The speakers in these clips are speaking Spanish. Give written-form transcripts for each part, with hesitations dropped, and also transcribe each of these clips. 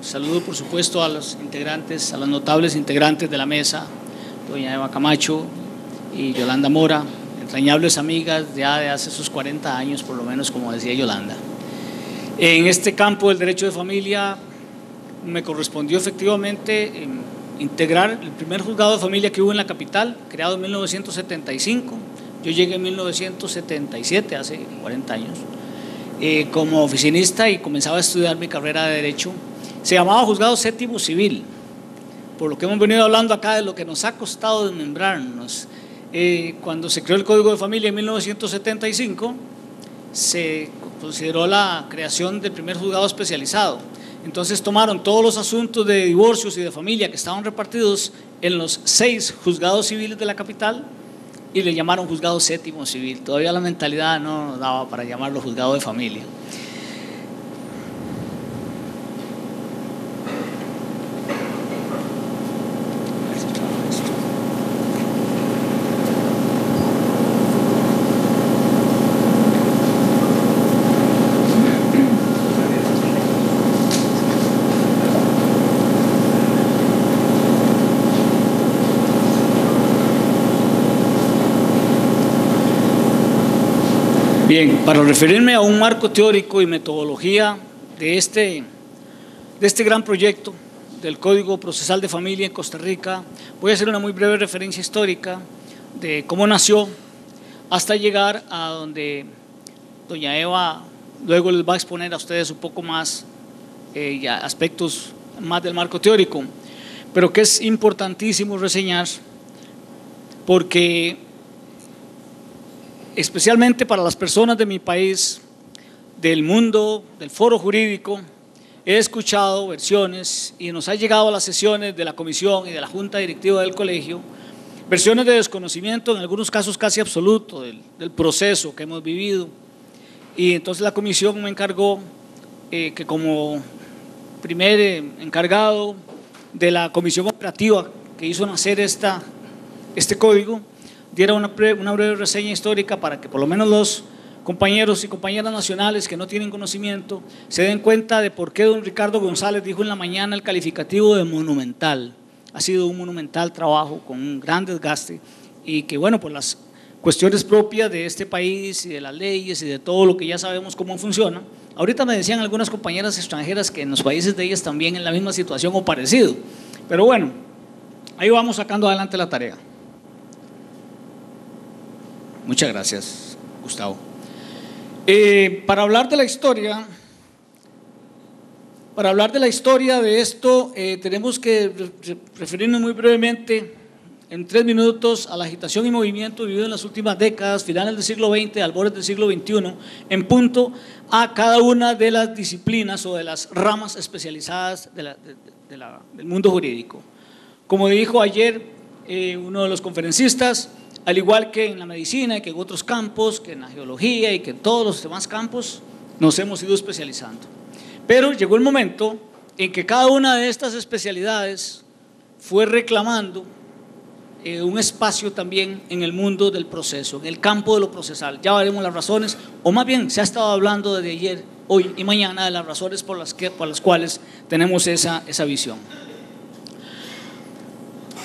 Saludo por supuesto a los integrantes, a las notables integrantes de la mesa, doña Eva Camacho y Yolanda Mora, entrañables amigas ya de hace sus 40 años por lo menos, como decía Yolanda. En este campo del derecho de familia me correspondió efectivamente integrar el primer juzgado de familia que hubo en la capital, creado en 1975. Yo llegué en 1977, hace 40 años. Como oficinista y comenzaba a estudiar mi carrera de Derecho. Se llamaba Juzgado Séptimo Civil, por lo que hemos venido hablando acá de lo que nos ha costado desmembrarnos. Cuando se creó el Código de Familia en 1975, se consideró la creación del primer juzgado especializado. Entonces tomaron todos los asuntos de divorcios y de familia que estaban repartidos en los 6 juzgados civiles de la capital y le llamaron Juzgado Séptimo Civil. Todavía la mentalidad no nos daba para llamarlo Juzgado de Familia. Bien, para referirme a un marco teórico y metodología de este gran proyecto del Código Procesal de Familia en Costa Rica, voy a hacer una muy breve referencia histórica de cómo nació hasta llegar a donde doña Eva luego les va a exponer a ustedes un poco más ya aspectos más del marco teórico, pero que es importantísimo reseñar porque especialmente para las personas de mi país, del mundo, del foro jurídico, he escuchado versiones y nos ha llegado a las sesiones de la comisión y de la junta directiva del colegio, versiones de desconocimiento, en algunos casos casi absoluto, del proceso que hemos vivido. Y entonces la comisión me encargó que como primer encargado de la comisión operativa que hizo nacer este código, diera una breve reseña histórica para que por lo menos los compañeros y compañeras nacionales que no tienen conocimiento se den cuenta de por qué don Ricardo González dijo en la mañana el calificativo de monumental. Ha sido un monumental trabajo con un gran desgaste y que bueno, por las cuestiones propias de este país y de las leyes y de todo lo que ya sabemos cómo funciona. Ahorita me decían algunas compañeras extranjeras que en los países de ellas también en la misma situación o parecido, pero bueno, ahí vamos sacando adelante la tarea. Muchas gracias, Gustavo. Para hablar de la historia de esto, tenemos que referirnos muy brevemente, en 3 minutos, a la agitación y movimiento vivido en las últimas décadas, finales del siglo XX, albores del siglo XXI, en punto a cada una de las disciplinas o de las ramas especializadas del mundo jurídico. Como dijo ayer uno de los conferencistas, al igual que en la medicina y que en otros campos, que en la geología y que en todos los demás campos, nos hemos ido especializando. Pero llegó el momento en que cada una de estas especialidades fue reclamando un espacio también en el mundo del proceso, en el campo de lo procesal. Ya veremos las razones, o más bien se ha estado hablando desde ayer, hoy y mañana de las razones por las cuales tenemos esa visión.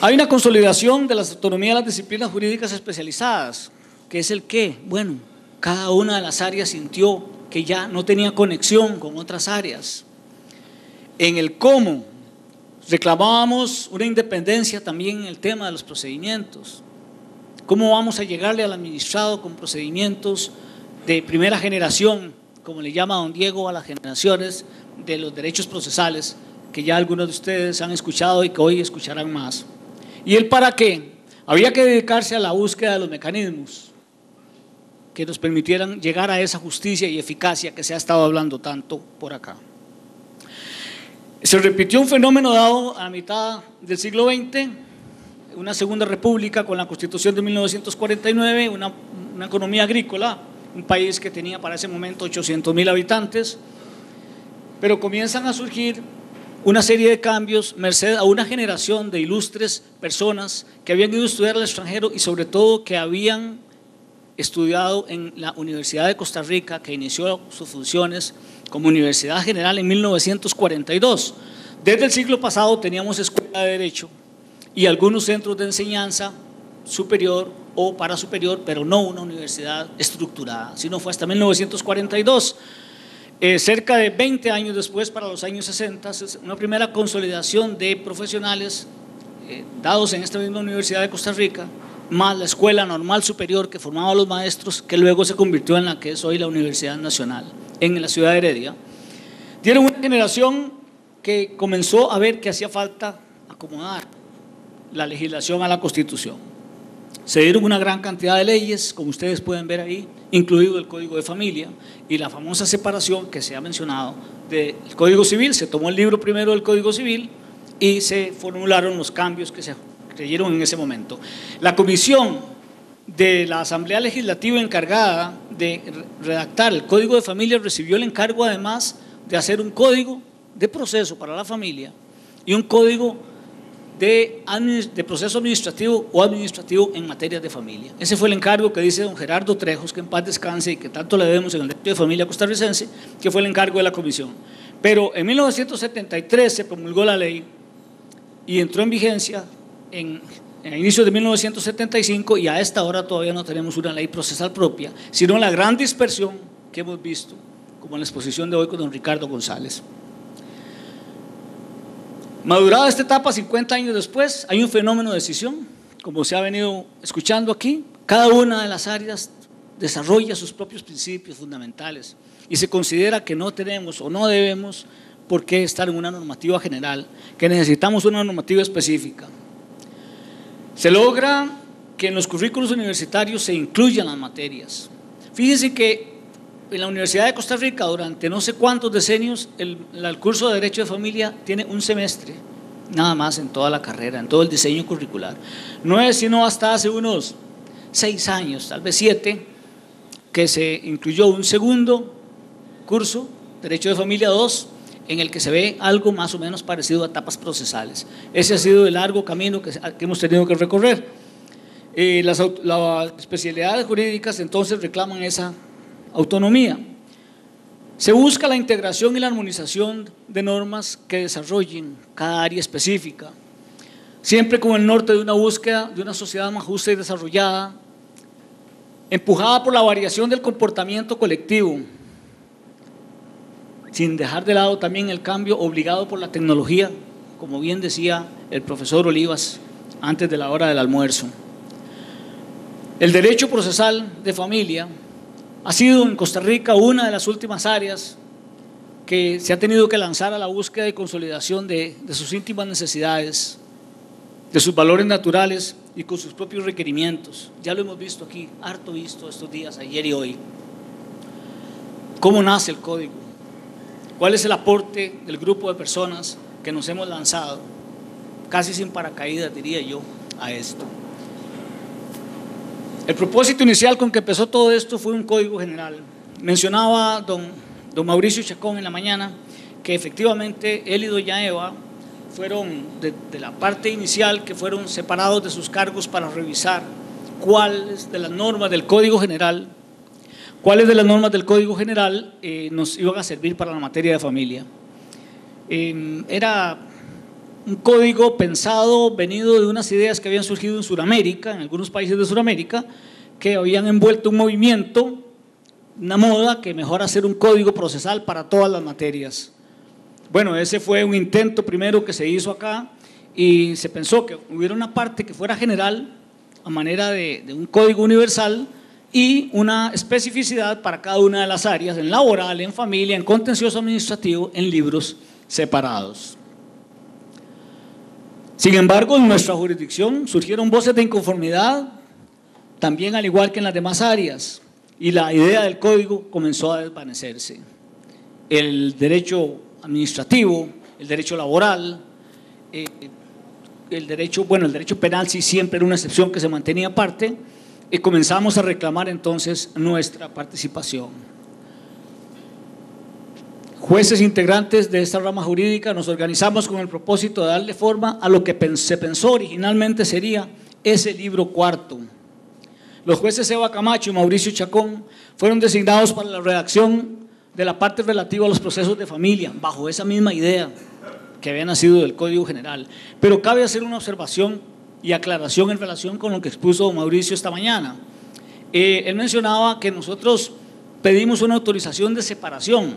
Hay una consolidación de la autonomía de las disciplinas jurídicas especializadas, que es el qué. Bueno, cada una de las áreas sintió que ya no tenía conexión con otras áreas. En el cómo, reclamábamos una independencia también en el tema de los procedimientos. ¿Cómo vamos a llegarle al administrado con procedimientos de primera generación, como le llama don Diego a las generaciones de los derechos procesales, que ya algunos de ustedes han escuchado y que hoy escucharán más? ¿Y el para qué? Había que dedicarse a la búsqueda de los mecanismos que nos permitieran llegar a esa justicia y eficacia que se ha estado hablando tanto por acá. Se repitió un fenómeno dado a la mitad del siglo XX, una segunda república con la Constitución de 1949, una economía agrícola, un país que tenía para ese momento 800.000 habitantes, pero comienzan a surgir una serie de cambios merced a una generación de ilustres personas que habían ido a estudiar al extranjero y sobre todo que habían estudiado en la Universidad de Costa Rica, que inició sus funciones como Universidad General en 1942. Desde el siglo pasado teníamos escuela de Derecho y algunos centros de enseñanza superior o parasuperior, pero no una universidad estructurada, sino fue hasta 1942. Cerca de 20 años después, para los años 60, es una primera consolidación de profesionales dados en esta misma Universidad de Costa Rica, más la Escuela Normal Superior que formaba a los maestros, que luego se convirtió en la que es hoy la Universidad Nacional, en la ciudad de Heredia. Dieron una generación que comenzó a ver que hacía falta acomodar la legislación a la Constitución. Se dieron una gran cantidad de leyes, como ustedes pueden ver ahí, incluido el Código de Familia y la famosa separación que se ha mencionado del Código Civil. Se tomó el libro primero del Código Civil y se formularon los cambios que se creyeron en ese momento. La comisión de la Asamblea Legislativa encargada de redactar el Código de Familia recibió el encargo además de hacer un código de proceso para la familia y un código de proceso administrativo o administrativo en materia de familia. Ese fue el encargo que dice don Gerardo Trejos, que en paz descanse y que tanto le debemos en el derecho de familia costarricense, que fue el encargo de la comisión. Pero en 1973 se promulgó la ley y entró en vigencia en inicios de 1975 y a esta hora todavía no tenemos una ley procesal propia, sino la gran dispersión que hemos visto, como en la exposición de hoy con don Ricardo González. Madurada esta etapa, 50 años después, hay un fenómeno de decisión, como se ha venido escuchando aquí. Cada una de las áreas desarrolla sus propios principios fundamentales y se considera que no tenemos o no debemos por qué estar en una normativa general, que necesitamos una normativa específica. Se logra que en los currículos universitarios se incluyan las materias. Fíjense que en la Universidad de Costa Rica durante no sé cuántos decenios el curso de Derecho de Familia tiene un semestre nada más en toda la carrera, en todo el diseño curricular. No es sino hasta hace unos 6 años, tal vez 7, que se incluyó un segundo curso, Derecho de Familia 2, en el que se ve algo más o menos parecido a etapas procesales. Ese ha sido el largo camino que hemos tenido que recorrer. Las especialidades jurídicas entonces reclaman esa autonomía. Se busca la integración y la armonización de normas que desarrollen cada área específica, siempre con el norte de una búsqueda de una sociedad más justa y desarrollada, empujada por la variación del comportamiento colectivo, sin dejar de lado también el cambio obligado por la tecnología, como bien decía el profesor Olivas antes de la hora del almuerzo. El derecho procesal de familia ha sido en Costa Rica una de las últimas áreas que se ha tenido que lanzar a la búsqueda y consolidación de sus íntimas necesidades, de sus valores naturales y con sus propios requerimientos. Ya lo hemos visto aquí, harto visto estos días, ayer y hoy. ¿Cómo nace el código? ¿Cuál es el aporte del grupo de personas que nos hemos lanzado, casi sin paracaídas diría yo, a esto? El propósito inicial con que empezó todo esto fue un código general. Mencionaba don Mauricio Chacón en la mañana que efectivamente él y doña Eva fueron de la parte inicial, que fueron separados de sus cargos para revisar cuáles de las normas del Código General nos iban a servir para la materia de familia. Era un código pensado, venido de unas ideas que habían surgido en Sudamérica, en algunos países de Sudamérica, que habían envuelto un movimiento, una moda, que mejor hacer un código procesal para todas las materias. Bueno, ese fue un intento primero que se hizo acá y se pensó que hubiera una parte que fuera general, a manera de un código universal, y una especificidad para cada una de las áreas, en laboral, en familia, en contencioso administrativo, en libros separados. Sin embargo, en nuestra jurisdicción surgieron voces de inconformidad, también al igual que en las demás áreas, y la idea del código comenzó a desvanecerse. El derecho administrativo, el derecho laboral, el derecho penal sí siempre era una excepción que se mantenía aparte, y comenzamos a reclamar entonces nuestra participación. Jueces integrantes de esta rama jurídica nos organizamos con el propósito de darle forma a lo que se pensó originalmente sería ese libro cuarto. Los jueces Eva Camacho y Mauricio Chacón fueron designados para la redacción de la parte relativa a los procesos de familia, bajo esa misma idea que había nacido del Código General. Pero cabe hacer una observación y aclaración en relación con lo que expuso don Mauricio esta mañana. Él mencionaba que nosotros pedimos una autorización de separación.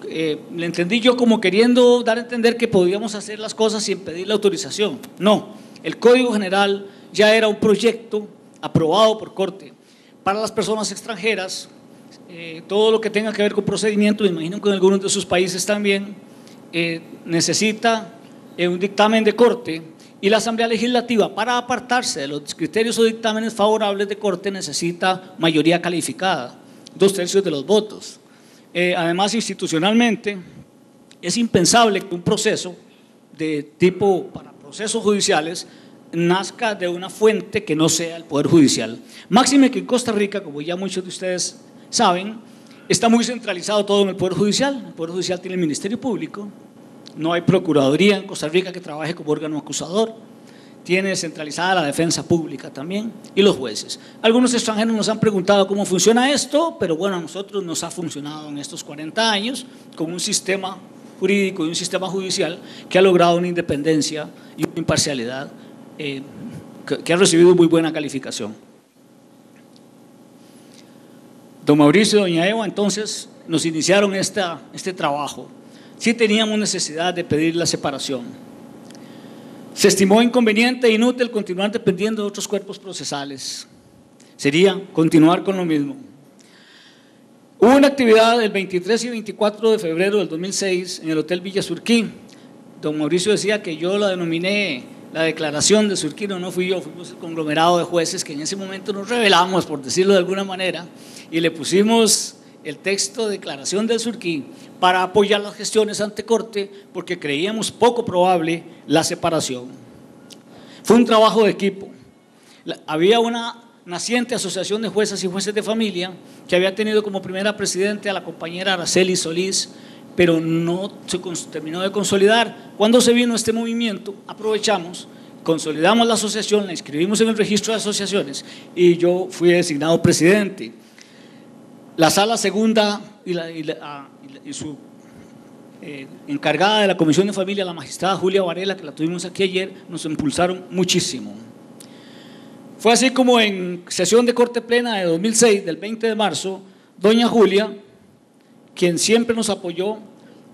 Le entendí yo como queriendo dar a entender que podíamos hacer las cosas sin pedir la autorización. No, el Código General ya era un proyecto aprobado por Corte. Para las personas extranjeras, todo lo que tenga que ver con procedimiento, me imagino que en algunos de sus países también, necesita un dictamen de Corte, y la Asamblea Legislativa, para apartarse de los criterios o dictámenes favorables de Corte, necesita mayoría calificada, 2/3 de los votos. Además, institucionalmente, es impensable que un proceso de tipo para procesos judiciales nazca de una fuente que no sea el Poder Judicial. Máxime que en Costa Rica, como ya muchos de ustedes saben, está muy centralizado todo en el Poder Judicial. El Poder Judicial tiene el Ministerio Público, no hay Procuraduría en Costa Rica que trabaje como órgano acusador, tiene centralizada la defensa pública también y los jueces. Algunos extranjeros nos han preguntado cómo funciona esto, pero bueno, a nosotros nos ha funcionado en estos 40 años con un sistema jurídico y un sistema judicial que ha logrado una independencia y una imparcialidad que ha recibido muy buena calificación. Don Mauricio y doña Eva entonces nos iniciaron este trabajo. Sí teníamos necesidad de pedir la separación. Se estimó inconveniente e inútil continuar dependiendo de otros cuerpos procesales. Sería continuar con lo mismo. Hubo una actividad el 23 y 24 de febrero del 2006 en el Hotel Villa Surquí. Don Mauricio decía que yo la denominé la declaración de Surquí, no fui yo, fuimos el conglomerado de jueces que en ese momento nos rebelamos, por decirlo de alguna manera, y le pusimos el texto de declaración del Surquí para apoyar las gestiones ante Corte porque creíamos poco probable la separación. Fue un trabajo de equipo. Había una naciente asociación de juezas y jueces de familia que había tenido como primera presidente a la compañera Araceli Solís, pero no se terminó de consolidar. Cuando se vino este movimiento, aprovechamos, consolidamos la asociación, la inscribimos en el registro de asociaciones y yo fui designado presidente. La sala segunda y su encargada de la Comisión de Familia, la magistrada Julia Varela, que la tuvimos aquí ayer, nos impulsaron muchísimo. Fue así como en sesión de Corte Plena de 2006, del 20 de marzo, doña Julia, quien siempre nos apoyó,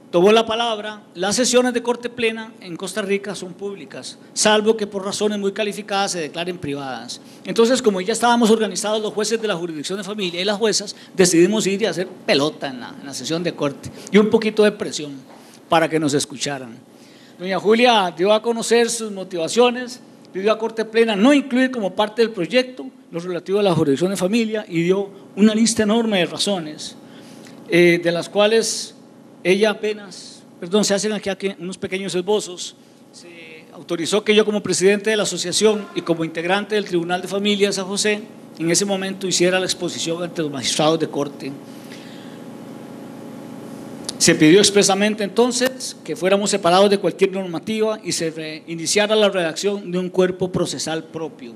tomó la palabra. Las sesiones de Corte Plena en Costa Rica son públicas, salvo que por razones muy calificadas se declaren privadas. Entonces, como ya estábamos organizados los jueces de la jurisdicción de familia y las juezas, decidimos ir y hacer pelota en la sesión de Corte y un poquito de presión para que nos escucharan. Doña Julia dio a conocer sus motivaciones, pidió a Corte Plena no incluir como parte del proyecto lo relativo a la jurisdicción de familia y dio una lista enorme de razones, de las cuales ella apenas, se hacen aquí unos pequeños esbozos. Se autorizó que yo como presidente de la asociación y como integrante del Tribunal de Familia de San José, en ese momento hiciera la exposición ante los magistrados de Corte. Se pidió expresamente entonces que fuéramos separados de cualquier normativa y se iniciara la redacción de un cuerpo procesal propio.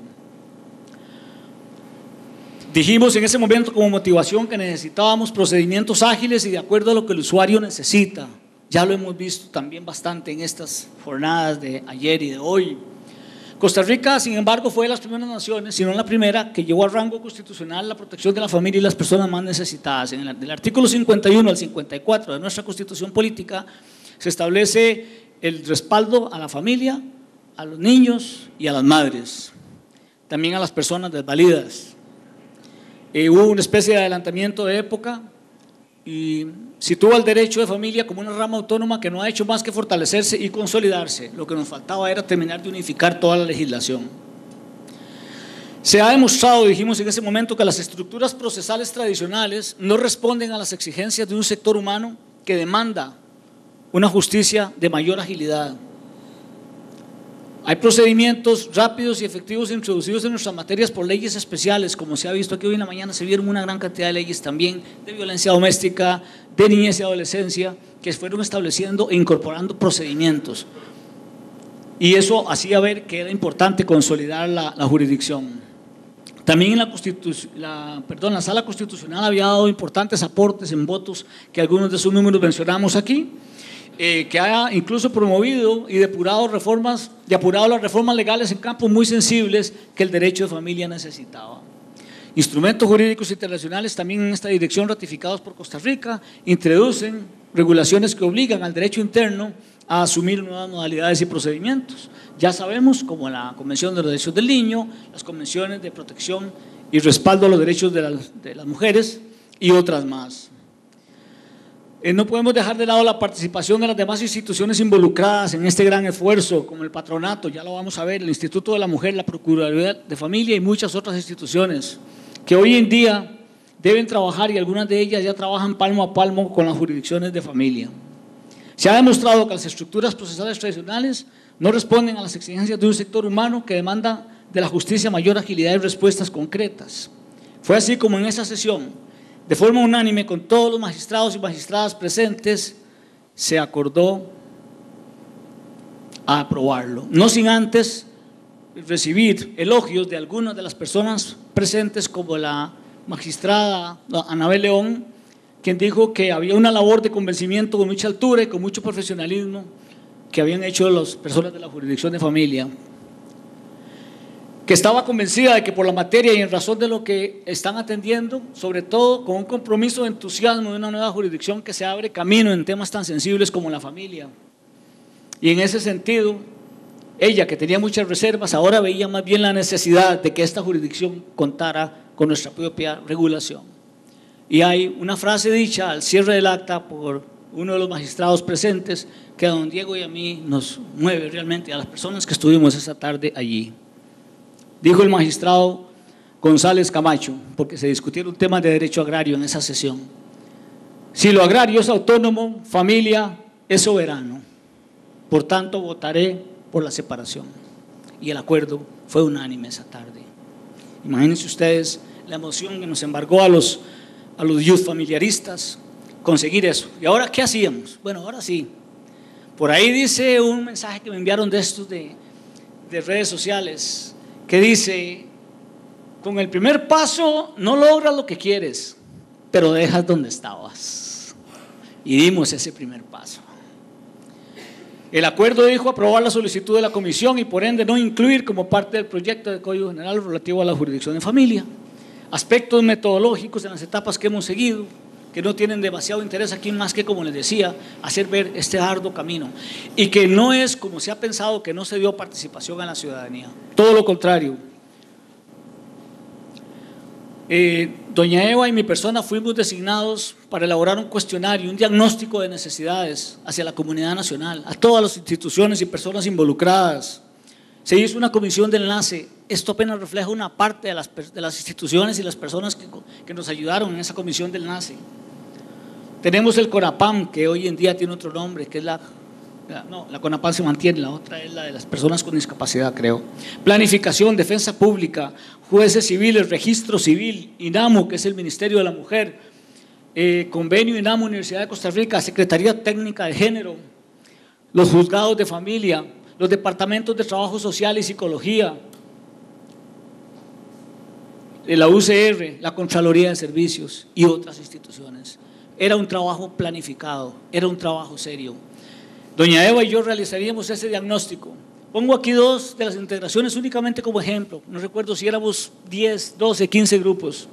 Dijimos en ese momento como motivación que necesitábamos procedimientos ágiles y de acuerdo a lo que el usuario necesita. Ya lo hemos visto también bastante en estas jornadas de ayer y de hoy. Costa Rica, sin embargo, fue de las primeras naciones, si no la primera, que llevó a rango constitucional la protección de la familia y las personas más necesitadas. En el artículo 51 al 54 de nuestra Constitución Política se establece el respaldo a la familia, a los niños y a las madres, también a las personas desvalidas. Hubo una especie de adelantamiento de época y sitúa el derecho de familia como una rama autónoma que no ha hecho más que fortalecerse y consolidarse. Lo que nos faltaba era terminar de unificar toda la legislación. Se ha demostrado, dijimos en ese momento, que las estructuras procesales tradicionales no responden a las exigencias de un sector humano que demanda una justicia de mayor agilidad. Hay procedimientos rápidos y efectivos introducidos en nuestras materias por leyes especiales, como se ha visto aquí hoy en la mañana. Se vieron una gran cantidad de leyes también de violencia doméstica, de niñez y adolescencia, que fueron estableciendo e incorporando procedimientos. Y eso hacía ver que era importante consolidar la jurisdicción. También en la Sala Constitucional había dado importantes aportes en votos que algunos de sus números mencionamos aquí, que ha incluso promovido y depurado las reformas legales en campos muy sensibles que el derecho de familia necesitaba. Instrumentos jurídicos internacionales también en esta dirección ratificados por Costa Rica introducen regulaciones que obligan al derecho interno a asumir nuevas modalidades y procedimientos. Ya sabemos, como la Convención de los Derechos del Niño, las convenciones de protección y respaldo a los derechos de las mujeres y otras más. No podemos dejar de lado la participación de las demás instituciones involucradas en este gran esfuerzo, como el patronato, ya lo vamos a ver, el Instituto de la Mujer, la Procuraduría de Familia y muchas otras instituciones que hoy en día deben trabajar, y algunas de ellas ya trabajan palmo a palmo con las jurisdicciones de familia. Se ha demostrado que las estructuras procesales tradicionales no responden a las exigencias de un sector humano que demanda de la justicia mayor agilidad y respuestas concretas. Fue así como en esa sesión, de forma unánime con todos los magistrados y magistradas presentes, se acordó a aprobarlo, no sin antes recibir elogios de algunas de las personas presentes, como la magistrada Anabel León, quien dijo que había una labor de convencimiento con mucha altura y con mucho profesionalismo que habían hecho las personas de la jurisdicción de familia, que estaba convencida de que por la materia y en razón de lo que están atendiendo, sobre todo con un compromiso de entusiasmo de una nueva jurisdicción que se abre camino en temas tan sensibles como la familia. Y en ese sentido, ella, que tenía muchas reservas, ahora veía más bien la necesidad de que esta jurisdicción contara con nuestra propia regulación. Y hay una frase dicha al cierre del acta por uno de los magistrados presentes que a don Diego y a mí nos mueve realmente, a las personas que estuvimos esa tarde allí. Dijo el magistrado González Camacho, porque se discutieron temas de derecho agrario en esa sesión: si lo agrario es autónomo, familia es soberano, por tanto votaré por la separación. Y el acuerdo fue unánime esa tarde. Imagínense ustedes la emoción que nos embargó a los youth familiaristas conseguir eso. ¿Y ahora qué hacíamos? Bueno, ahora sí. Por ahí dice un mensaje que me enviaron de estos de redes sociales, que dice: con el primer paso no logras lo que quieres, pero dejas donde estabas. Y dimos ese primer paso. El acuerdo dijo aprobar la solicitud de la comisión y por ende no incluir como parte del proyecto de Código General relativo a la jurisdicción de familia aspectos metodológicos en las etapas que hemos seguido, que no tienen demasiado interés aquí más que, como les decía, hacer ver este arduo camino, y que no es como se ha pensado, que no se dio participación a la ciudadanía, todo lo contrario. Doña Eva y mi persona fuimos designados para elaborar un cuestionario, un diagnóstico de necesidades hacia la comunidad nacional, a todas las instituciones y personas involucradas. Se hizo una comisión de enlace. Esto apenas refleja una parte de las instituciones y las personas que nos ayudaron en esa comisión de enlace. Tenemos el CONAPAM, que hoy en día tiene otro nombre, que es la CONAPAM se mantiene, la otra es la de las personas con discapacidad, creo. Planificación, defensa pública, jueces civiles, registro civil, INAMU, que es el Ministerio de la Mujer, convenio INAMU, Universidad de Costa Rica, Secretaría Técnica de Género, los juzgados de familia, los departamentos de trabajo social y psicología, la UCR, la Contraloría de Servicios y otras instituciones. Era un trabajo planificado, era un trabajo serio. Doña Eva y yo realizaríamos ese diagnóstico. Pongo aquí dos de las integraciones únicamente como ejemplo. No recuerdo si éramos 10, 12, 15 grupos,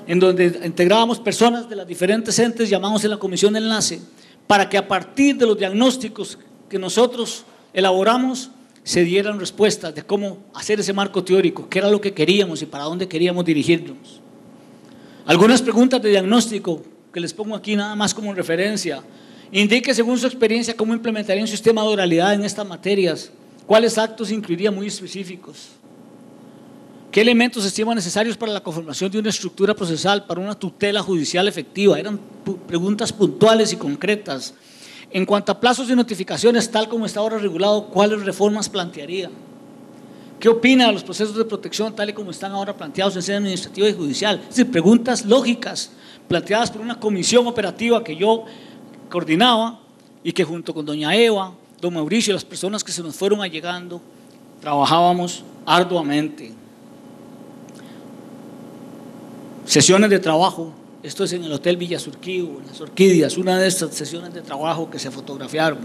en donde integrábamos personas de las diferentes entes, llamamos en la comisión de enlace, para que a partir de los diagnósticos que nosotros elaboramos se dieran respuestas de cómo hacer ese marco teórico, qué era lo que queríamos y para dónde queríamos dirigirnos. Algunas preguntas de diagnóstico que les pongo aquí nada más como referencia. Indique según su experiencia cómo implementaría un sistema de oralidad en estas materias, cuáles actos incluiría muy específicos, qué elementos estima necesarios para la conformación de una estructura procesal para una tutela judicial efectiva. Eran preguntas puntuales y concretas. En cuanto a plazos y notificaciones, tal como está ahora regulado, ¿cuáles reformas plantearía? ¿Qué opina de los procesos de protección tal y como están ahora planteados en sede administrativa y judicial? Es decir, preguntas lógicas planteadas por una comisión operativa que yo coordinaba y que junto con doña Eva, don Mauricio y las personas que se nos fueron allegando, trabajábamos arduamente. Sesiones de trabajo, esto es en el Hotel Villa Surquío, en las Orquídeas, una de estas sesiones de trabajo que se fotografiaron.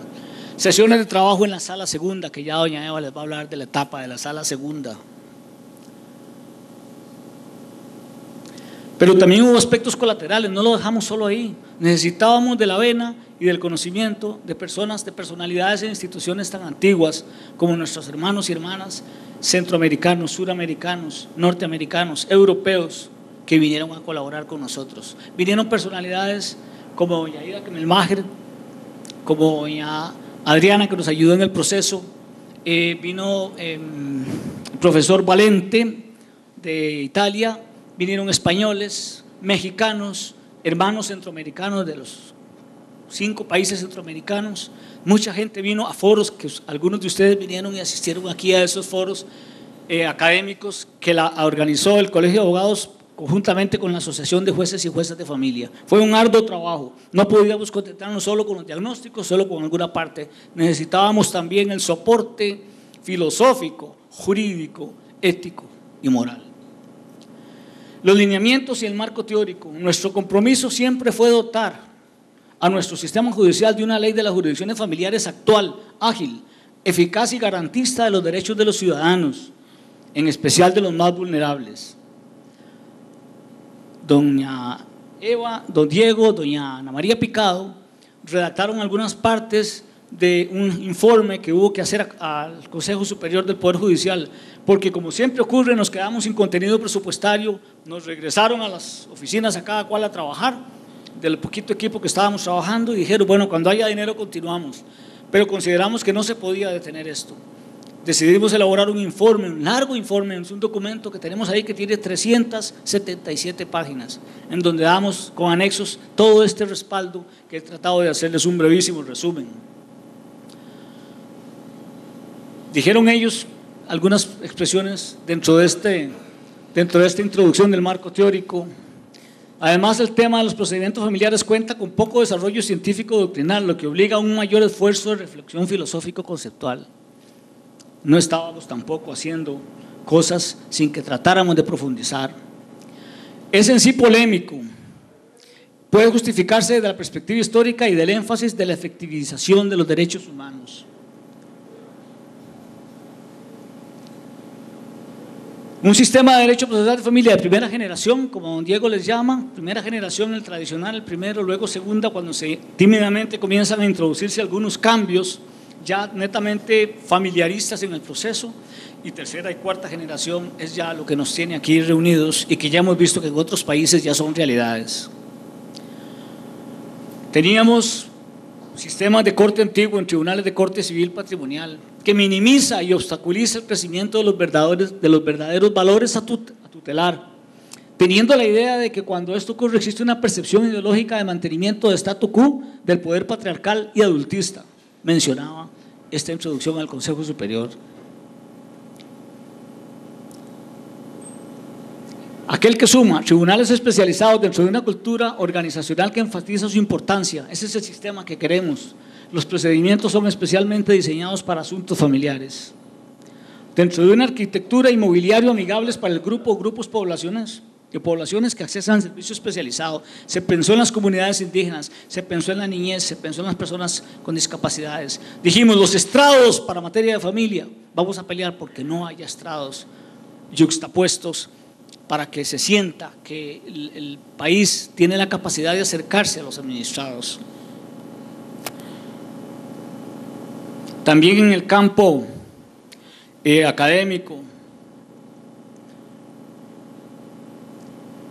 Sesiones de trabajo en la sala segunda, que ya doña Eva les va a hablar de la etapa de la sala segunda. Pero también hubo aspectos colaterales, no lo dejamos solo ahí. Necesitábamos de la vena y del conocimiento de personas, de personalidades e instituciones tan antiguas como nuestros hermanos y hermanas centroamericanos, suramericanos, norteamericanos, europeos, que vinieron a colaborar con nosotros. Vinieron personalidades como doña Ida Kemmelmacher, como doña Adriana, que nos ayudó en el proceso, vino el profesor Valente de Italia, vinieron españoles, mexicanos, hermanos centroamericanos de los 5 países centroamericanos. Mucha gente vino a foros, que algunos de ustedes vinieron y asistieron aquí a esos foros académicos que la organizó el Colegio de Abogados conjuntamente con la Asociación de Jueces y Juezas de Familia. Fue un arduo trabajo, no podíamos contentarnos solo con los diagnósticos, solo con alguna parte, necesitábamos también el soporte filosófico, jurídico, ético y moral. Los lineamientos y el marco teórico. Nuestro compromiso siempre fue dotar a nuestro sistema judicial de una ley de las jurisdicciones familiares actual, ágil, eficaz y garantista de los derechos de los ciudadanos, en especial de los más vulnerables. Doña Eva, don Diego, doña Ana María Picado redactaron algunas partes de un informe que hubo que hacer al Consejo Superior del Poder Judicial, porque como siempre ocurre, nos quedamos sin contenido presupuestario, nos regresaron a las oficinas a cada cual a trabajar, del poquito equipo que estábamos trabajando, y dijeron, bueno, cuando haya dinero continuamos, pero consideramos que no se podía detener esto. Decidimos elaborar un informe, un largo informe, es un documento que tenemos ahí que tiene 377 páginas, en donde damos con anexos todo este respaldo que he tratado de hacerles un brevísimo resumen. Dijeron ellos algunas expresiones dentro de esta introducción del marco teórico. Además, el tema de los procedimientos familiares cuenta con poco desarrollo científico doctrinal, lo que obliga a un mayor esfuerzo de reflexión filosófico-conceptual. No estábamos tampoco haciendo cosas sin que tratáramos de profundizar. Es en sí polémico, puede justificarse desde la perspectiva histórica y del énfasis de la efectivización de los derechos humanos. Un sistema de derecho procesal de familia de primera generación, como don Diego les llama, primera generación, el tradicional, el primero, luego segunda, cuando tímidamente comienzan a introducirse algunos cambios ya netamente familiaristas en el proceso, y tercera y cuarta generación es ya lo que nos tiene aquí reunidos y que ya hemos visto que en otros países ya son realidades. Teníamos sistemas de corte antiguo en tribunales de corte civil patrimonial que minimiza y obstaculiza el crecimiento de los verdaderos valores a tutelar, teniendo la idea de que cuando esto ocurre existe una percepción ideológica de mantenimiento de statu quo del poder patriarcal y adultista, mencionaba esta introducción al Consejo Superior. Aquel que suma tribunales especializados dentro de una cultura organizacional que enfatiza su importancia, ese es el sistema que queremos. Los procedimientos son especialmente diseñados para asuntos familiares. Dentro de una arquitectura y mobiliario amigables para el grupo o grupos de poblaciones que accesan servicio especializado, se pensó en las comunidades indígenas, se pensó en la niñez, se pensó en las personas con discapacidades. Dijimos, los estrados para materia de familia, vamos a pelear porque no haya estrados yuxtapuestos, para que se sienta que el país tiene la capacidad de acercarse a los administrados. También en el campo académico,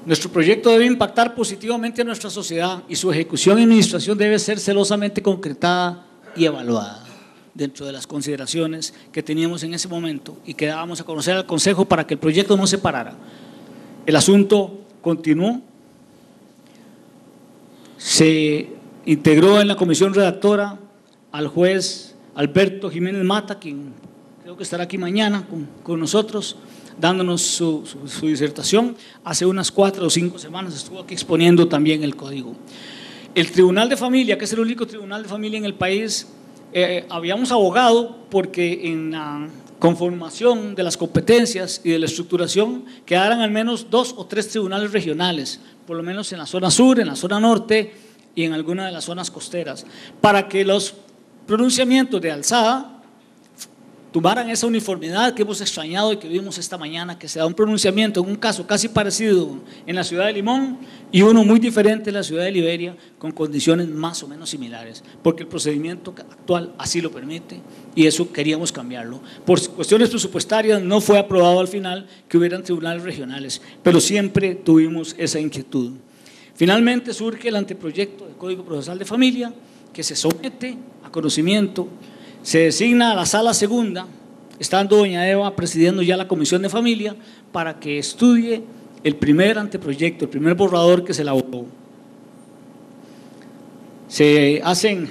nuestro proyecto debe impactar positivamente a nuestra sociedad y su ejecución y administración debe ser celosamente concretada y evaluada dentro de las consideraciones que teníamos en ese momento y que dábamos a conocer al Consejo para que el proyecto no se parara. El asunto continuó, se integró en la comisión redactora al juez Alberto Jiménez Mata, quien creo que estará aquí mañana con nosotros, dándonos su disertación. Hace unas 4 o 5 semanas estuvo aquí exponiendo también el código. El Tribunal de Familia, que es el único tribunal de familia en el país, habíamos abogado porque en conformación de las competencias y de la estructuración, quedaran al menos 2 o 3 tribunales regionales, por lo menos en la zona sur, en la zona norte y en alguna de las zonas costeras, para que los pronunciamientos de alzada tomaran esa uniformidad que hemos extrañado y que vimos esta mañana, que se da un pronunciamiento en un caso casi parecido en la ciudad de Limón y uno muy diferente en la ciudad de Liberia, con condiciones más o menos similares, porque el procedimiento actual así lo permite y eso queríamos cambiarlo. Por cuestiones presupuestarias no fue aprobado al final que hubieran tribunales regionales, pero siempre tuvimos esa inquietud. Finalmente surge el anteproyecto de Código Procesal de Familia, que se somete a conocimiento. Se designa a la sala segunda, estando doña Eva presidiendo ya la comisión de familia, para que estudie el primer anteproyecto, el primer borrador que se elaboró. Se hacen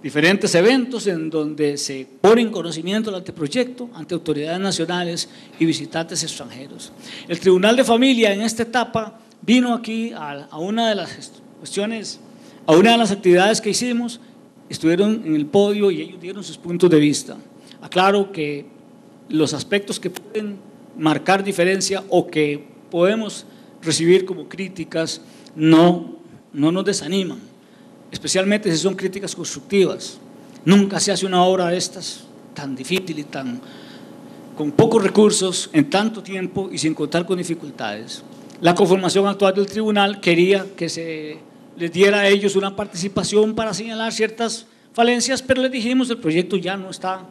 diferentes eventos en donde se pone en conocimiento el anteproyecto ante autoridades nacionales y visitantes extranjeros. El Tribunal de Familia en esta etapa vino aquí a una de las cuestiones, a una de las actividades que hicimos. Estuvieron en el podio y ellos dieron sus puntos de vista. Aclaro que los aspectos que pueden marcar diferencia o que podemos recibir como críticas no nos desaniman, especialmente si son críticas constructivas. Nunca se hace una obra de estas tan difícil y con pocos recursos, en tanto tiempo y sin contar con dificultades. La conformación actual del tribunal quería que se les diera a ellos una participación para señalar ciertas falencias, pero les dijimos el proyecto ya no está,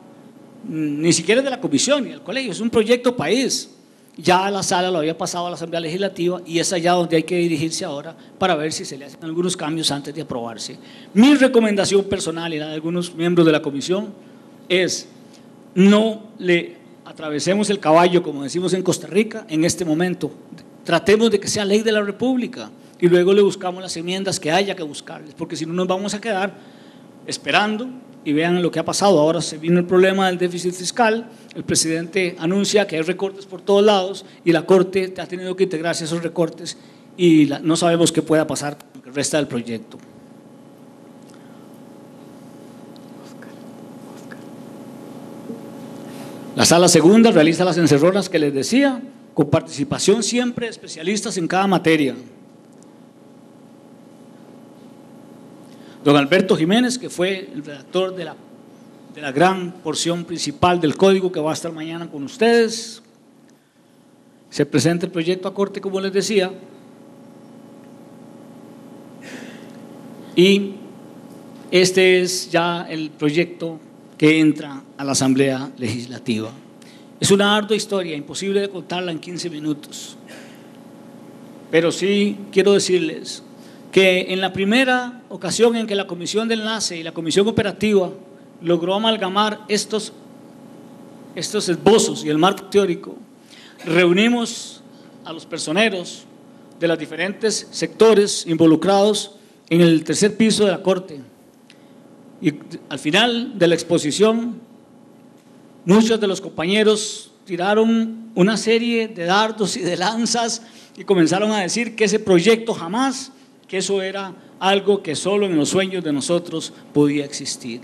ni siquiera de la comisión ni del colegio, es un proyecto país. Ya la sala lo había pasado a la Asamblea Legislativa y es allá donde hay que dirigirse ahora para ver si se le hacen algunos cambios antes de aprobarse. Mi recomendación personal y la de algunos miembros de la comisión es: no le atravesemos el caballo, como decimos en Costa Rica, en este momento. Tratemos de que sea ley de la República y luego le buscamos las enmiendas que haya que buscarles, porque si no nos vamos a quedar esperando. Y vean lo que ha pasado, ahora se vino el problema del déficit fiscal, el presidente anuncia que hay recortes por todos lados y la Corte ha tenido que integrarse a esos recortes y no sabemos qué pueda pasar con lo que resta del proyecto. La sala segunda realiza las encerronas que les decía, con participación siempre de especialistas en cada materia. Don Alberto Jiménez, que fue el redactor de la gran porción principal del código que va a estar mañana con ustedes. Se presenta el proyecto a corte, como les decía, y este es ya el proyecto que entra a la Asamblea Legislativa. Es una ardua historia, imposible de contarla en 15 minutos, pero sí quiero decirles que en la primera ocasión en que la Comisión de Enlace y la Comisión Operativa logró amalgamar estos esbozos y el marco teórico, reunimos a los personeros de los diferentes sectores involucrados en el tercer piso de la Corte. Y al final de la exposición, muchos de los compañeros tiraron una serie de dardos y de lanzas y comenzaron a decir que ese proyecto jamás, que eso era algo que solo en los sueños de nosotros podía existir.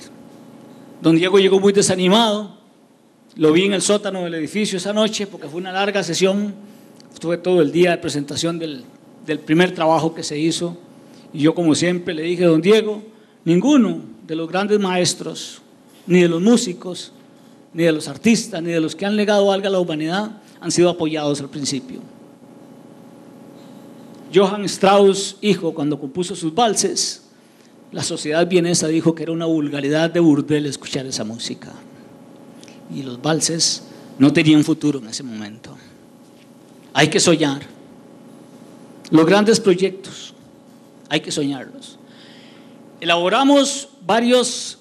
Don Diego llegó muy desanimado, lo vi en el sótano del edificio esa noche porque fue una larga sesión, estuve todo el día de presentación del primer trabajo que se hizo y yo, como siempre, le dije: don Diego, ninguno de los grandes maestros, ni de los músicos, ni de los artistas, ni de los que han legado algo a la humanidad han sido apoyados al principio. Johann Strauss, hijo, cuando compuso sus valses, la sociedad vienesa dijo que era una vulgaridad de burdel escuchar esa música. Y los valses no tenían futuro en ese momento. Hay que soñar. Los grandes proyectos, hay que soñarlos. Elaboramos varios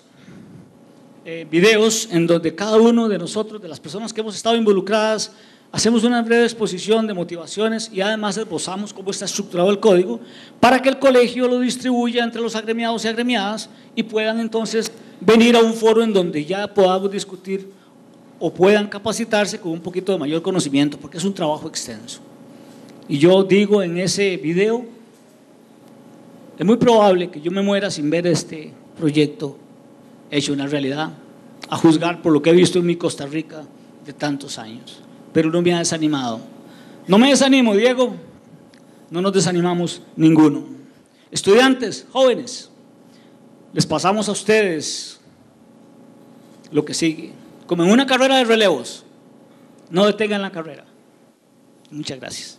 videos en donde cada uno de nosotros, de las personas que hemos estado involucradas, hacemos una breve exposición de motivaciones y además esbozamos cómo está estructurado el código para que el colegio lo distribuya entre los agremiados y agremiadas y puedan entonces venir a un foro en donde ya podamos discutir o puedan capacitarse con un poquito de mayor conocimiento, porque es un trabajo extenso. Y yo digo en ese video, es muy probable que yo me muera sin ver este proyecto hecho una realidad, a juzgar por lo que he visto en mi Costa Rica de tantos años, pero no me ha desanimado. No me desanimo, Diego, no nos desanimamos ninguno. Estudiantes, jóvenes, les pasamos a ustedes lo que sigue. Como en una carrera de relevos, no detengan la carrera. Muchas gracias.